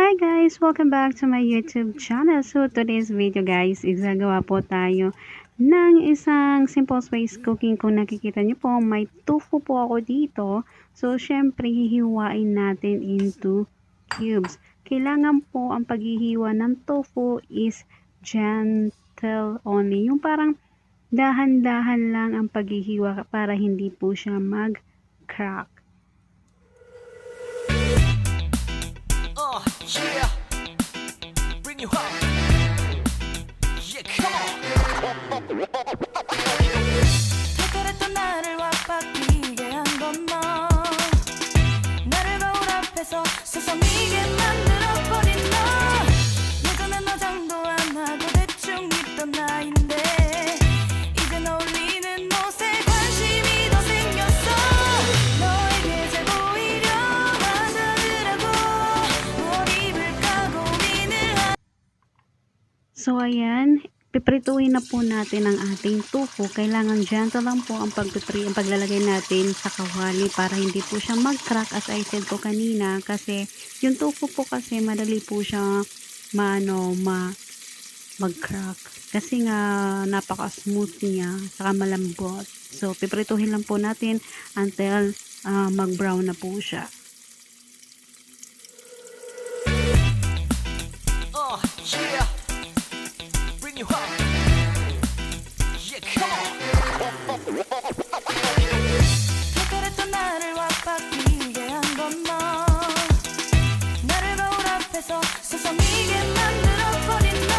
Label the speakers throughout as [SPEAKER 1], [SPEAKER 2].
[SPEAKER 1] Hi guys! Welcome back to my YouTube channel. So today's video guys, gagawa po tayo ng isang simple space cooking. Kung nakikita nyo po, may tofu po ako dito. So syempre, hihiwain natin into cubes. Kailangan po ang paghihiwa ng tofu is gentle only. Yung parang dahan-dahan lang ang paghihiwa para hindi po siya mag-crack.
[SPEAKER 2] Yeah, bring you up. Yeah, come on. 그랬던 나를 와빠끼게 한 건 너. 나를 거울 앞에서 수성이게 만들어버린 너. 예전엔 너 장도 안 하고 대충 입던 나인데 이젠 어울리는 옷에 관심이 더 생겼어. 너에게 잘 보이려 하더라고.
[SPEAKER 1] So, ayan, piprituhin na po natin ang ating tofu. Kailangan gentle lang po ang paglalagay natin sa kawali para hindi po siya mag-crack as I said po kanina. Kasi, yung tofu po kasi madali po siya mag-crack. Kasi nga, napaka-smooth niya, saka malambot. So, piprituhin lang po natin until mag-brown na po siya.
[SPEAKER 2] Yeah. You up. Yeah, come on. 그랬던 나를 와빠끼게 한 건 너. 나를 거울 앞에서 수성이게 만들어버린 너.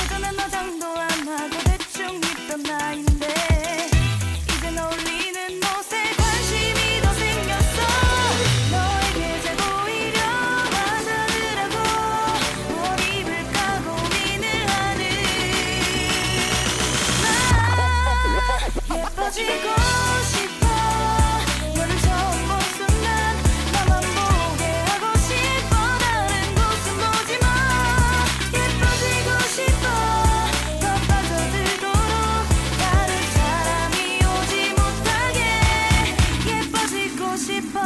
[SPEAKER 2] 예전엔 너 장도 안 하고 대충 입던 나인데 이젠 어울리는 옷에 관심이 더 생겼어. 너에게 잘 보이려 하더라고. 뭘 입을까 고민을 예뻐지고 싶어. 너를 처음 본 순간 나만 보게 하고 싶어. 다른 곳은 보지 마. 예뻐지고 싶어. 더 빠져들도록 다른 사람이 오지 못하게 예뻐지고 싶어.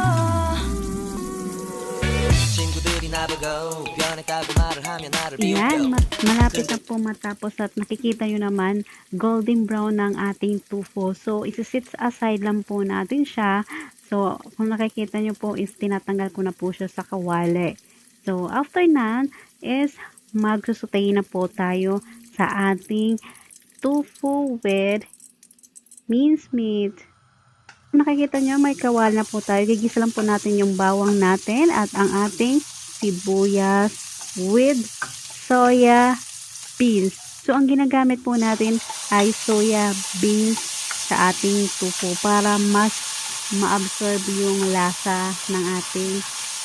[SPEAKER 2] 친구들이 나보고 변했다고 말을 하면 나를
[SPEAKER 1] Yan, malapit na po matapos at nakikita nyo naman golden brown ng ating tufo. So, isi-sit aside lang po natin siya. So, kung nakikita nyo po is tinatanggal ko na po siya sa kawali. So, after na is magsusutay na po tayo sa ating tofu with minced meat. Kung nakikita nyo may kawali na po tayo. Gigisa lang po natin yung bawang natin at ang ating sibuyas with soya beans. So, ang ginagamit po natin ay soya beans sa ating tofu para mas ma-absorb yung lasa ng ating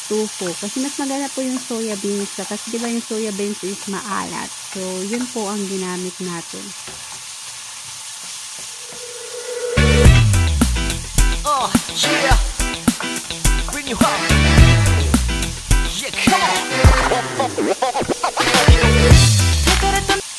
[SPEAKER 1] tofu. Kasi mas maganda po yung soya beans. Kasi diba yung soya beans is maalat. So, yun po ang ginamit natin.
[SPEAKER 2] Yeah. Bring you up. Yeah, come on.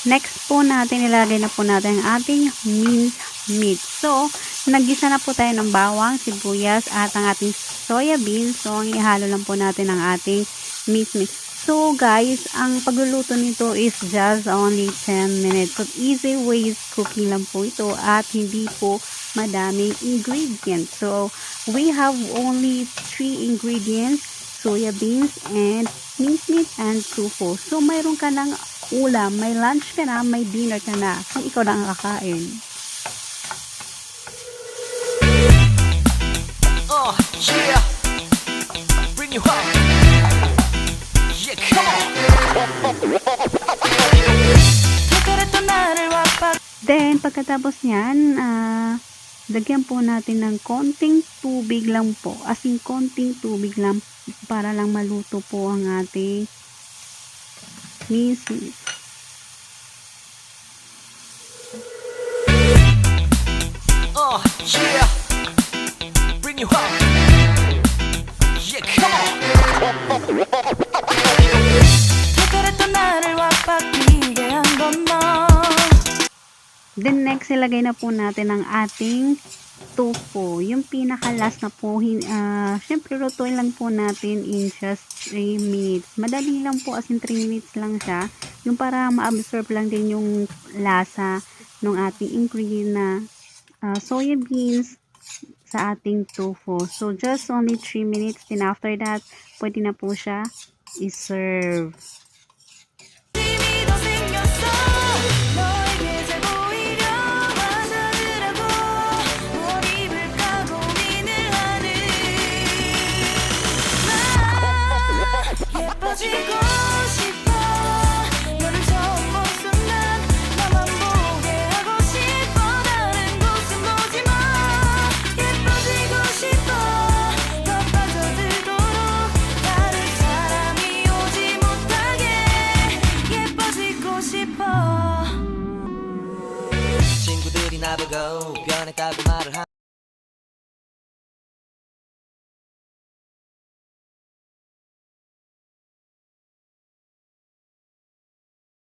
[SPEAKER 1] Next po natin, ilagay na po natin ang ating minced meat. So, naggisa na po tayo ng bawang, sibuyas, at ang ating soya beans. So, ang ihalo lang po natin ang ating minced meat. So, guys, ang pagluluto nito is just only 10 minutes. So, easy ways cooking lang po ito at hindi po madaming ingredients. So, we have only 3 ingredients, soya beans and minced meat and tofu. So, mayroon ka ng ulam, may lunch ka na, may dinner ka na, kung ikaw lang kakain.
[SPEAKER 2] Yeah. Bring you up. Yeah, come on.
[SPEAKER 1] Then, pagkatapos niyan, lagyan po natin ng konting tubig lang po. As in, konting tubig lang para lang maluto po ang ating minced meat.
[SPEAKER 2] Yeah. Bring you up. Yeah, come on.
[SPEAKER 1] Then next, ilagay na po natin ang ating Tufo. Yung pinaka-last na po, syempre lutuin lang po natin in just 3 minutes. Madali lang po, as in 3 minutes lang siya. Yung para ma-absorb lang din yung lasa ng ating ingredient na soya beans sa ating Tufo. So, just only 3 minutes. Then after that, pwede na po siya i-serve.
[SPEAKER 2] 친구들이 나보고